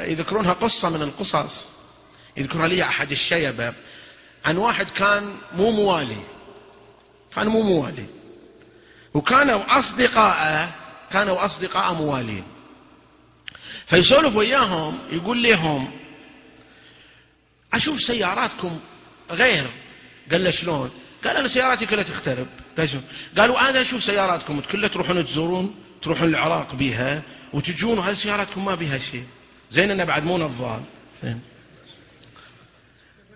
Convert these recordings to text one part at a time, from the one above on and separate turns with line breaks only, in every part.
يذكرونها قصة من القصص، يذكرها لي أحد الشيبة عن واحد كان مو موالي، وكانوا أصدقاء موالين، فيسولف وياهم يقول لهم أشوف سياراتكم غير. قال له شلون؟ قال أنا سياراتي كلها تخترب. قالوا أنا أشوف سياراتكم كلها تروحون تزورون، تروحون العراق بيها وتجون، وهذه سياراتكم ما بيها شيء، زين أنا بعد مو نظال.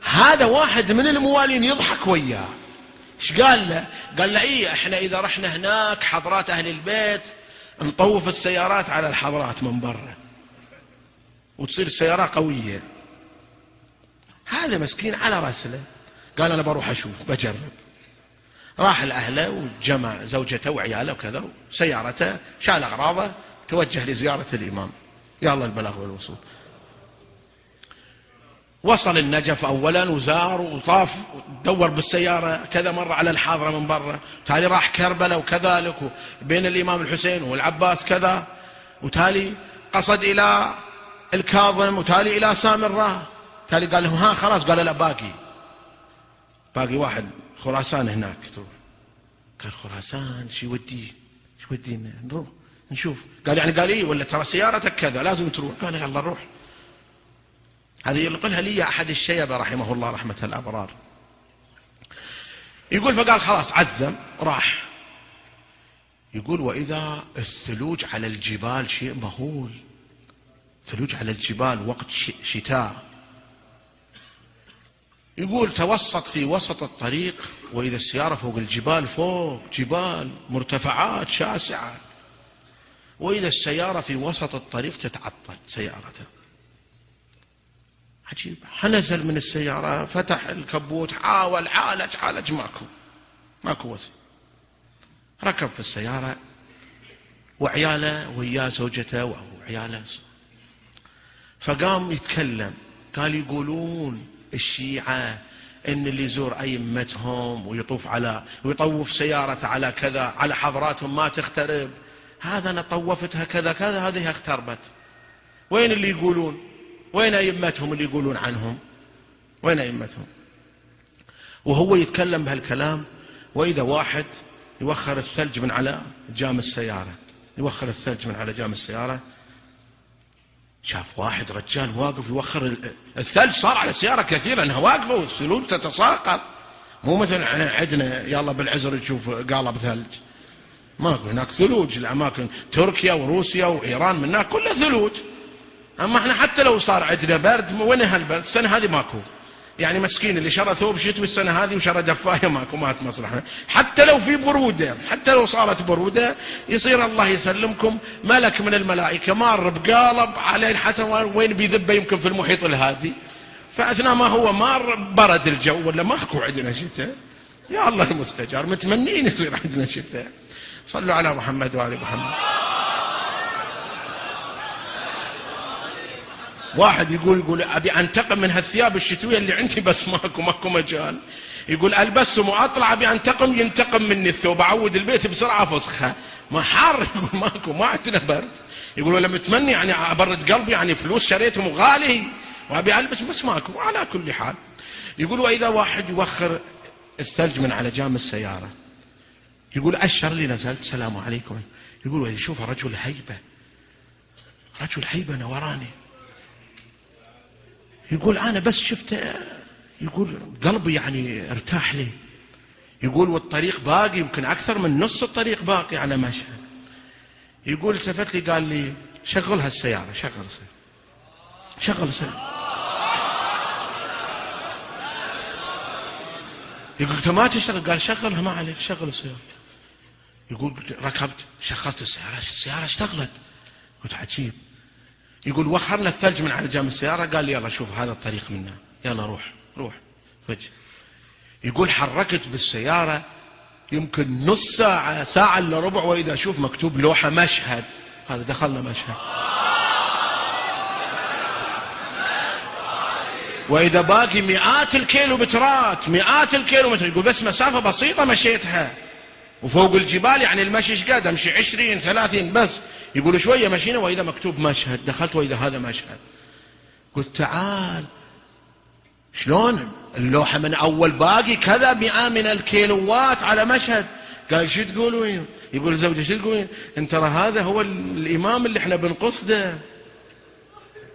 هذا واحد من الموالين يضحك وياه. ايش قال له؟ قال له إيه احنا إذا رحنا هناك حضرات أهل البيت نطوف السيارات على الحضرات من برا وتصير السيارة قوية. هذا مسكين على راسله قال أنا بروح أشوف بجرب. راح لأهله وجمع زوجته وعياله وكذا وسيارته، شال أغراضه توجه لزيارة الإمام. يا الله البلاغ والوصول. وصل النجف أولا وزار وطاف ودور بالسيارة كذا مرة على الحاضرة من برا، تالي راح كربلاء وكذلك بين الإمام الحسين والعباس كذا، وتالي قصد إلى الكاظم وتالي إلى سامرة. تالي قال لهم ها خلاص، قال لا باقي واحد خراسان هناك تروح. قال خراسان شو يودينا نروح نشوف. قال إيه ولا ترى سيارتك كذا لازم تروح. قال يلا نروح. هذه يقولها لي أحد الشيبة رحمه الله رحمة الأبرار. يقول فقال خلاص عزم راح. يقول وإذا الثلوج على الجبال شيء مهول، ثلوج على الجبال وقت شتاء. يقول توسط في وسط الطريق وإذا السيارة فوق الجبال، فوق جبال مرتفعات شاسعة، وإذا السيارة في وسط الطريق تتعطل سيارته. عجيب. نزل من السيارة فتح الكبوت حاول عالج ماكو وسيلة. ركب في السيارة وعياله وياه زوجته وعياله، فقام يتكلم. قال يقولون الشيعة ان اللي يزور ائمتهم ويطوف سيارته على كذا على حضراتهم ما تخترب. هذا انا طوفتها كذا هذه اختربت. وين اللي يقولون؟ وين ائمتهم اللي يقولون عنهم؟ وين ائمتهم؟ وهو يتكلم بهالكلام واذا واحد يوخر الثلج من على جام السيارة، شاف واحد رجال واقف يوخر الثلج. صار على السيارة كثير لأنها واقفة والثلوج تتساقط، مو مثل عندنا يلا بالعزر تشوف قالب ثلج. ماكو هناك ثلوج. الأماكن تركيا وروسيا وإيران من هناك كلها ثلوج. أما احنا حتى لو صار عندنا برد، وين هالبرد؟ السنة هذه ماكو. يعني مسكين اللي شرى ثوب شتوي السنة هذه وشرى دفاية ماكو، ما مصلحة. حتى لو في برودة، حتى لو صارت برودة يصير الله يسلمكم ملك من الملائكة مار بقالب عليه حسن وين بيذبه يمكن في المحيط الهادي، فأثناء ما هو مار برد الجو ولا ماكو عندنا شتاء. يا الله المستجار، متمنين يصير عندنا شتاء. صلوا على محمد وآل محمد. واحد يقول أبي أنتقم من هالثياب الشتوية اللي عندي بس ماكو مجال. يقول ألبسهم وأطلع أبي أنتقم، ينتقم مني الثوب، أعود البيت بسرعة فسخة. ما حار. يقول ماكو، ما عندنا برد. يقول ولا متمني يعني أبرد قلبي، يعني فلوس شريتهم وغالي وأبي ألبس بس ماكو. على كل حال يقول وإذا واحد يوخر الثلج من على جام السيارة، يقول أشر لي نزلت السلام عليكم. يقول ويشوف رجل هيبة نوراني. يقول أنا بس شفته، يقول قلبي يعني ارتاح لي. يقول والطريق باقي يمكن أكثر من نص الطريق باقي على مشهد. يقول التفت لي قال لي شغل هالسيارة، شغل السيارة. يقول أنت ما تشتغل؟ قال شغلها ما عليك، شغل السيارة. يقول ركبت شغلت السيارة اشتغلت. قلت عجيب. يقول وخرنا الثلج من على جام السيارة. قال لي يلا شوف هذا الطريق منا، يلا روح فجأة. يقول حركت بالسيارة يمكن نص ساعة إلا ربع، وإذا أشوف مكتوب لوحة مشهد. هذا دخلنا مشهد. وإذا باقي مئات الكيلومترات. يقول بس مسافة بسيطة مشيتها، وفوق الجبال يعني المشي ايش قد امشي 20 30 بس. يقولوا شوية مشينا وإذا مكتوب مشهد، دخلت وإذا هذا مشهد. قلت تعال شلون اللوحة من أول باقي كذا 100 من الكيلوات على مشهد. قال شو تقولون؟ يقول زوجي شو تقولون؟ انت ترى هذا هو الإمام اللي احنا بنقصده،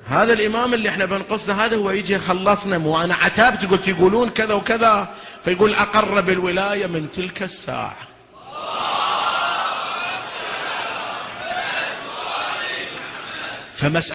هذا الإمام اللي احنا بنقصده، هذا هو يجي خلصنا. مو أنا عتبت قلت يقولون كذا وكذا. فيقول أقر بالولاية من تلك الساعة. فمسألة